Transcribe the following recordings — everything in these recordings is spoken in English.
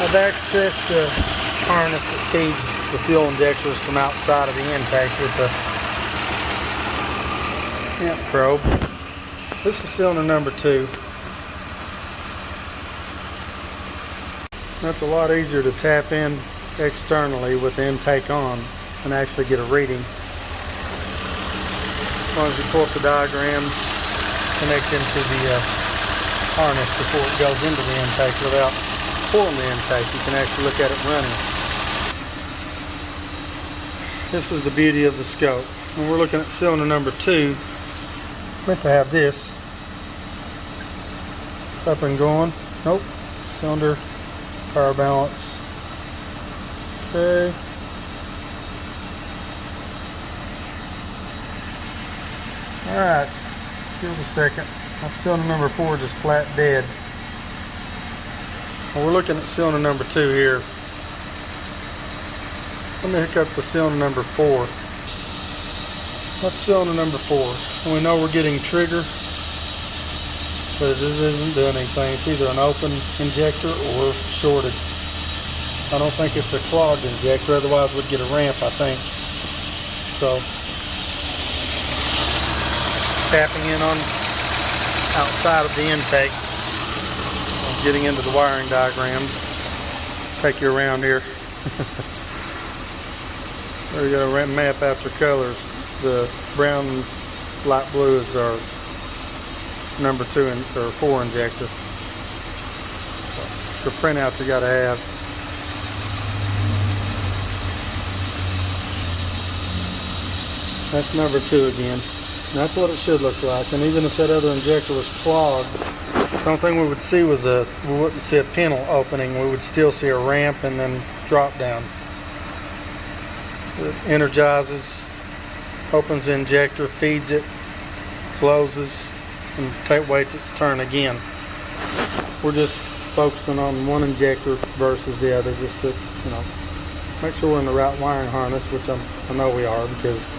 I've accessed the harness that feeds the fuel injectors from outside of the intake with the amp probe. This is cylinder number 2. That's a lot easier to tap in externally with the intake on and actually get a reading. As long as you pull up the diagrams, connect into the harness before it goes into the intake without pulling the intake, you can actually look at it running. This is the beauty of the scope. When we're looking at cylinder number 2, meant to have this up and going. Nope. Cylinder, power balance. Okay. Alright, give it a second. That's cylinder number 4 just flat dead. Well, we're looking at cylinder number 2 here. Let me hook up the cylinder number 4. That's cylinder number 4. And we know we're getting trigger, but this isn't doing anything. It's either an open injector or shorted. I don't think it's a clogged injector, otherwise we'd get a ramp, I think. So, tapping in on outside of the intake, getting into the wiring diagrams. Take you around here. There you go, map out your colors. The brown, light blue is our number 2 or 4 injector. It's a printout you gotta have. That's number 2 again. That's what it should look like. And even if that other injector was clogged, the only thing we would see was we wouldn't see a pintle opening. We would still see a ramp and then drop down. So it energizes, opens the injector, feeds it, closes, and waits its turn again. We're just focusing on one injector versus the other, just to, you know, make sure we're in the right wiring harness, which I know we are, because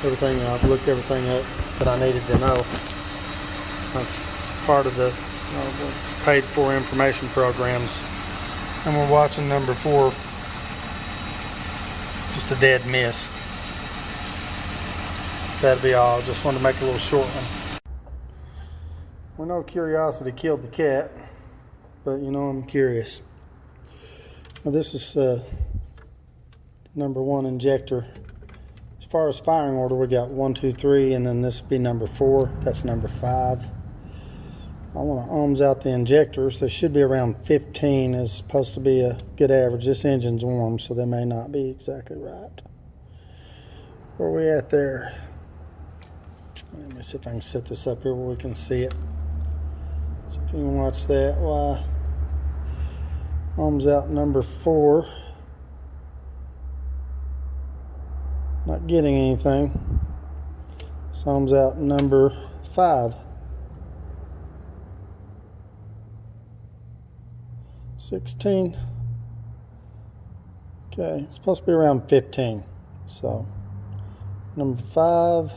everything, I've looked everything up that I needed to know. That's part of the paid for information programs. And we're watching number 4, just a dead miss. That'd be all. Just wanted to make a little short one. We know curiosity killed the cat, but you know, I'm curious. Now this is number 1 injector. As far as firing order, we got 1, 2, 3, and then this would be number 4. That's number 5. I want to ohms out the injectors. They should be around 15 is supposed to be a good average. This engine's warm, so they may not be exactly right. Where are we at there? Let me see if I can set this up here where we can see it. So if you can watch that, why ohms out number 4. Not getting anything. So ohms out number 5. 16. Okay, it's supposed to be around 15. So number 5,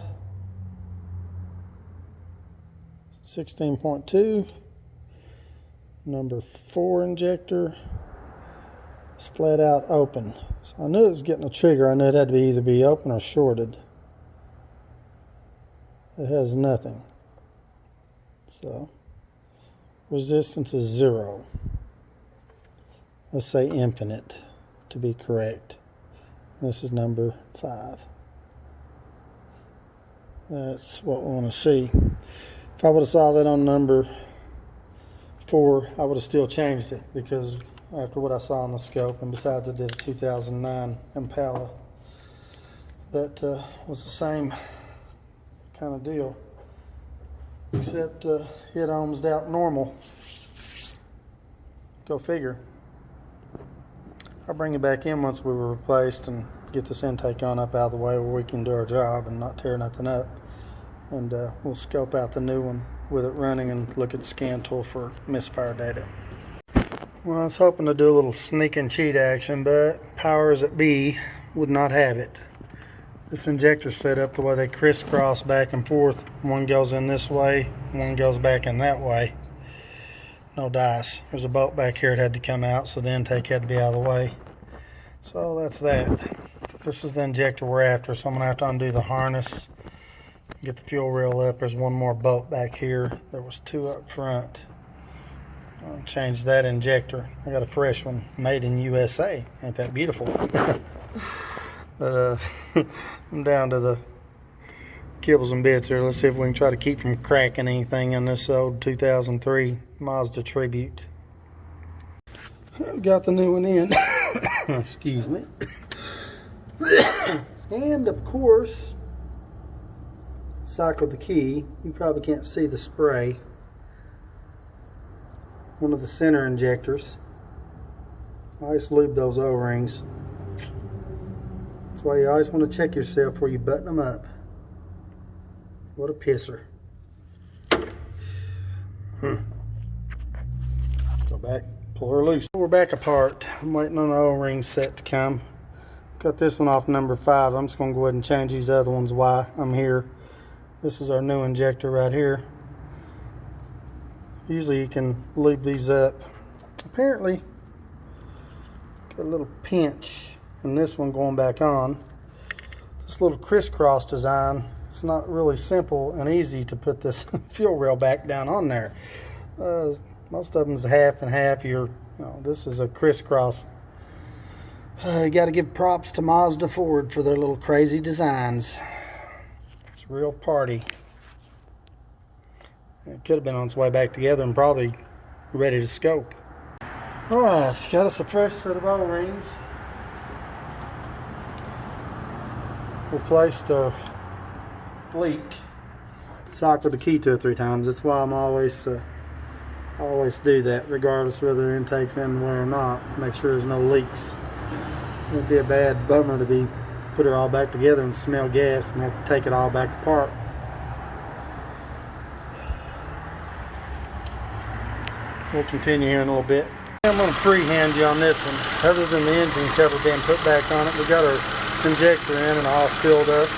16.2. Number 4 injector is flat out open. So I knew it was getting a trigger. I knew it had to either be open or shorted. It has nothing. So resistance is 0. Let's say infinite to be correct. This is number 5. That's what we want to see. If I would have saw that on number 4, I would have still changed it, because after what I saw on the scope, and besides I did a 2009 Impala that was the same kind of deal, except it ohms out normal. Go figure. I'll bring it back in once we were replaced and get this intake on up out of the way where we can do our job and not tear nothing up. And we'll scope out the new one with it running and look at the scan tool for misfire data. Well, I was hoping to do a little sneak and cheat action, but powers that be would not have it. This injector's set up the way they crisscross back and forth. One goes in this way, one goes back in that way. no dice. There's a bolt back here that had to come out, so the intake had to be out of the way. So that's that. This is the injector we're after, so I'm going to have to undo the harness, get the fuel rail up. There's one more bolt back here. There was two up front. I'll change that injector. I got a fresh one, made in USA. Ain't that beautiful? But I'm down to the kibbles and bits here. Let's see if we can try to keep from cracking anything in this old 2003 Mazda Tribute. I've got the new one in. Excuse me. And of course, cycled the key. You probably can't see the spray. One of the center injectors. I always lube those O-rings. That's why you always want to check yourself before you button them up. What a pisser. Let's go back, pull her loose. We're back apart. I'm waiting on the O-ring set to come. Got this one off number 5. I'm just going to go ahead and change these other ones while I'm here. This is our new injector right here. Usually you can lube these up. Apparently, got a little pinch in this one going back on. This little crisscross design, it's not really simple and easy to put this fuel rail back down on there. Most of them's half and half. This is a crisscross. You got to give props to Mazda Ford for their little crazy designs. It's a real party. It could have been on its way back together and probably ready to scope. Alright, got us a fresh set of O-rings. Replaced a leak. Cycled the key 2 or 3 times. That's why I'm always do that, regardless whether the intake's in the way or not, to make sure there's no leaks. It'd be a bad bummer to put it all back together and smell gas and have to take it all back apart. We'll continue here in a little bit. I'm going to freehand you on this one. Other than the engine cover being put back on it, we got our injector in and all sealed up.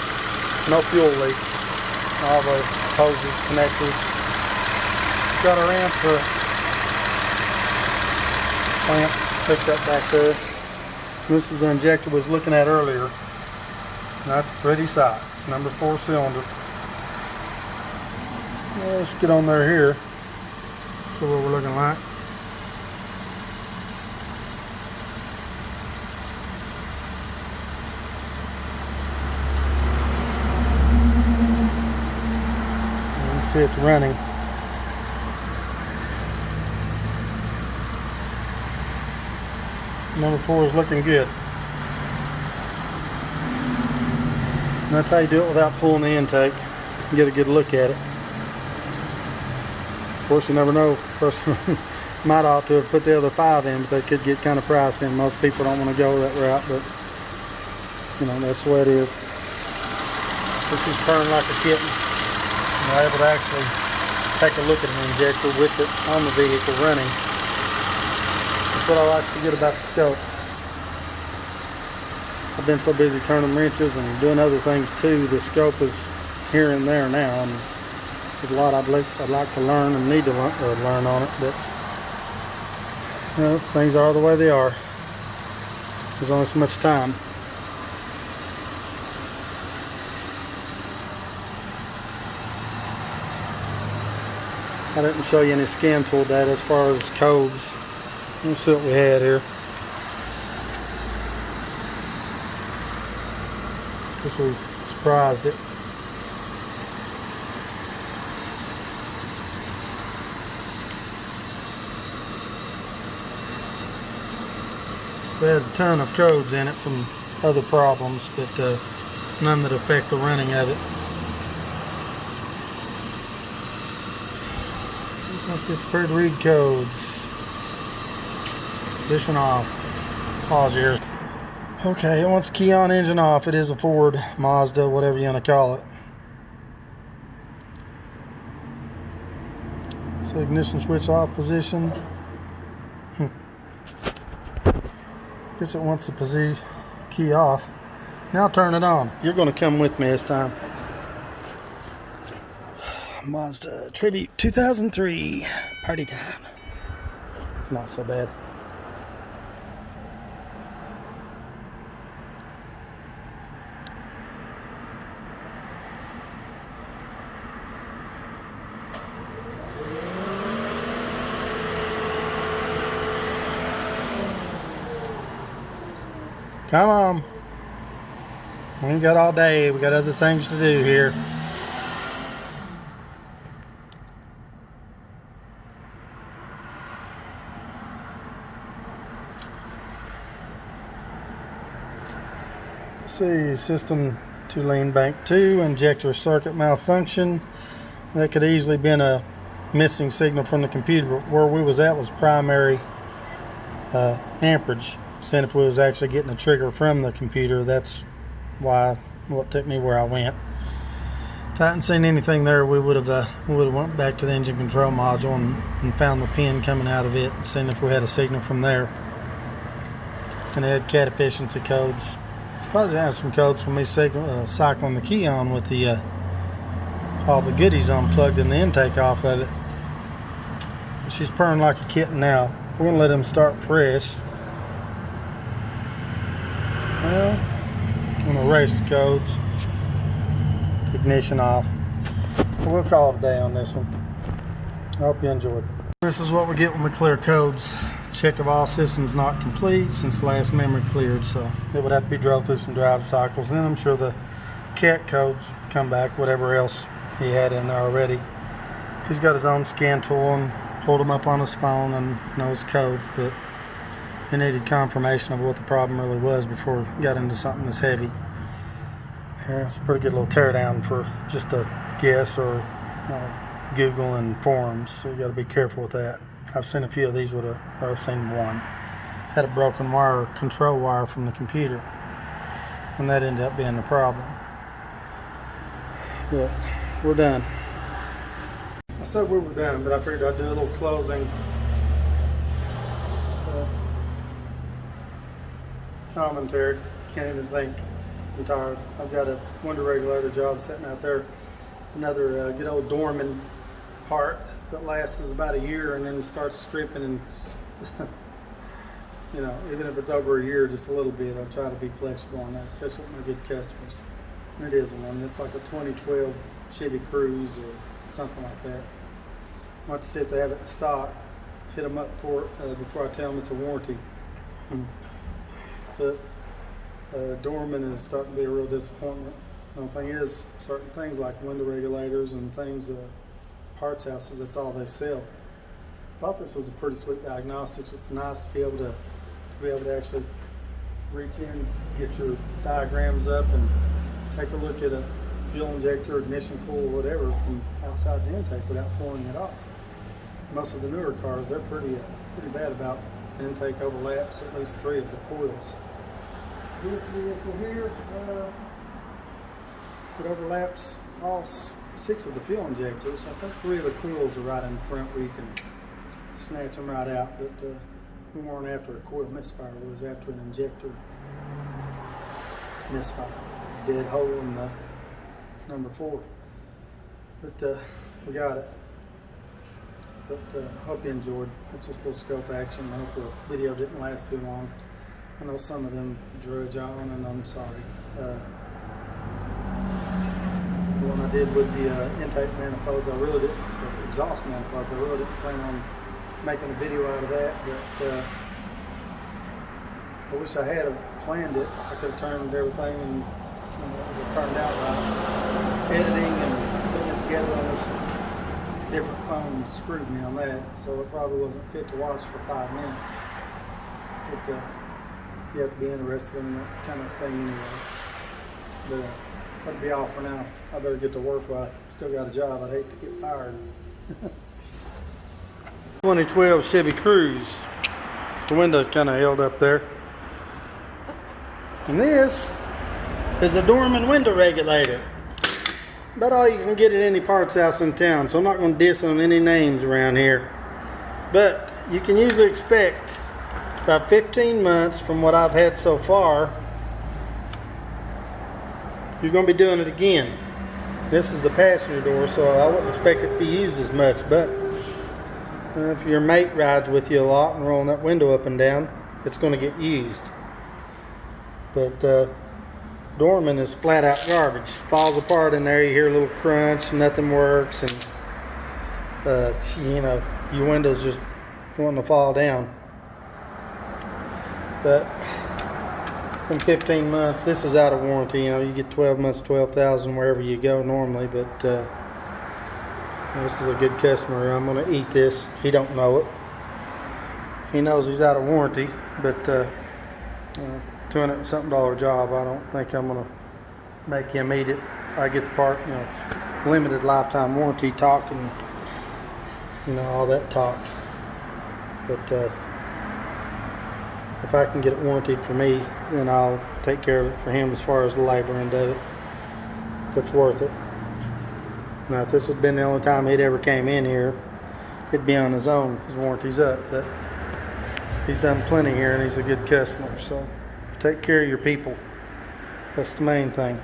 No fuel leaks. All the hoses, connectors. Got our lamp hooked up back there. This is the injector we was looking at earlier. That's pretty sight. Number 4 cylinder. Let's get on there here. See what we're looking like. Let's see it's running. Number 4 is looking good. And that's how you do it without pulling the intake. You get a good look at it. Of course, you never know. Person might ought to have put the other 5 in, but they could get kind of pricey, and most people don't want to go that route, but that's the way it is. This is purring like a kitten. You're able to actually take a look at an injector with it on the vehicle running. That's what I like so good about the scope. I've been so busy turning wrenches and doing other things too. The scope is here and there now, and there's a lot I'd like to learn and need to learn on it, but things are the way they are. There's only so much time. I didn't show you any scan tool data as far as codes. Let's see what we had here. Guess we surprised it. We had a ton of codes in it from other problems, but none that affect the running of it. These must be prepared to read codes. Position off. Pause here. Okay, it wants key on, engine off. It is a Ford, Mazda, whatever you want to call it. So ignition switch off position. Guess it wants the key off. Now turn it on. You're going to come with me this time. Mazda Tribute 2003. Party time. It's not so bad. Come on. We ain't got all day. We got other things to do here. See, system to lean bank 2, injector circuit malfunction. That could easily been a missing signal from the computer. Where we was at was primary amperage. Saying if we was actually getting a trigger from the computer, that's what took me where I went. If I hadn't seen anything there, we would have went back to the engine control module and found the pin coming out of it and seen if we had a signal from there. And it had cat efficiency codes. It's probably has some codes for me cycling the key on with the all the goodies unplugged and the intake off of it. She's purring like a kitten now. We're gonna let him start fresh. Well, I'm gonna erase the codes. Ignition off. We'll call it a day on this one. I hope you enjoyed. This is what we get when we clear codes. Check of all systems not complete since last memory cleared, so it would have to be drove through some drive cycles. Then I'm sure the cat codes come back, whatever else he had in there already. He's got his own scan tool and pulled them up on his phone and knows codes, but he needed confirmation of what the problem really was before he got into something this heavy. Yeah, it's a pretty good little teardown for just a guess or Google and forums, so you got to be careful with that. I've seen a few of these or I've seen one. Had a broken wire, control wire from the computer, and that ended up being the problem. But we're done. I said we were done, but I figured I'd do a little closing commentary. Can't even think. I'm tired. I've got a window regulator job sitting out there. Another good old Dorman part that lasts about a year and then starts stripping and you know, even if it's over a year, just a little bit, I'll try to be flexible on that, especially with my good customers. And it is one. It's like a 2012 Chevy Cruze or something like that. I want to see if they have it in stock. Hit them up for it before I tell them it's a warranty. But Dorman is starting to be a real disappointment. The only thing is, certain things like window regulators and things, parts houses, that's all they sell. I thought this was a pretty sweet diagnostics. It's nice to be able to actually reach in, get your diagrams up, and take a look at a fuel injector, ignition coil, whatever from outside the intake without pulling it off. Most of the newer cars, they're pretty bad about intake overlaps at least 3 of the coils. This vehicle here, it overlaps all 6 of the fuel injectors. I think 3 of the coils are right in front where you can snatch them right out, but we weren't after a coil misfire, we was after an injector misfire. Dead hole in the number 4. But we got it. But hope you enjoyed. It's just a little scope action. I hope the video didn't last too long. I know some of them drudge on, and I'm sorry. The one I did with the intake manifolds, I really didn't, or exhaust manifolds, I really didn't plan on making a video out of that, but I wish I had planned it. I could have turned everything and it turned out right. Editing and putting it together on this different phone screwed me on that, so it probably wasn't fit to watch for 5 minutes. But you have to be interested in that kind of thing anyway. But that'll be all for now. I better get to work while I still got a job. I'd hate to get fired. 2012 Chevy Cruze. The window kind of held up there. And this is a Dorman window regulator. About all you can get at any parts house in town, so I'm not going to diss on any names around here. But you can usually expect about 15 months from what I've had so far, you're going to be doing it again. This is the passenger door, so I wouldn't expect it to be used as much, but If your mate rides with you a lot and rolling that window up and down, it's going to get used. But Dorman is flat out garbage. Falls apart in there, you hear a little crunch, nothing works, and you know, your window's just wanting to fall down. But it's been 15 months. This is out of warranty. You know, you get 12 months, 12,000 wherever you go normally, but this is a good customer. I'm going to eat this. He don't know it. He knows he's out of warranty, but $200 something job. I don't think I'm going to make him eat it. I get the part, you know, limited lifetime warranty talk and, you know, all that talk. But if I can get it warranted for me, then I'll take care of it for him as far as the labor end of it. It's worth it. Now, if this had been the only time he'd ever came in here, he'd be on his own. His warranty's up, but he's done plenty here, and he's a good customer. So take care of your people. That's the main thing.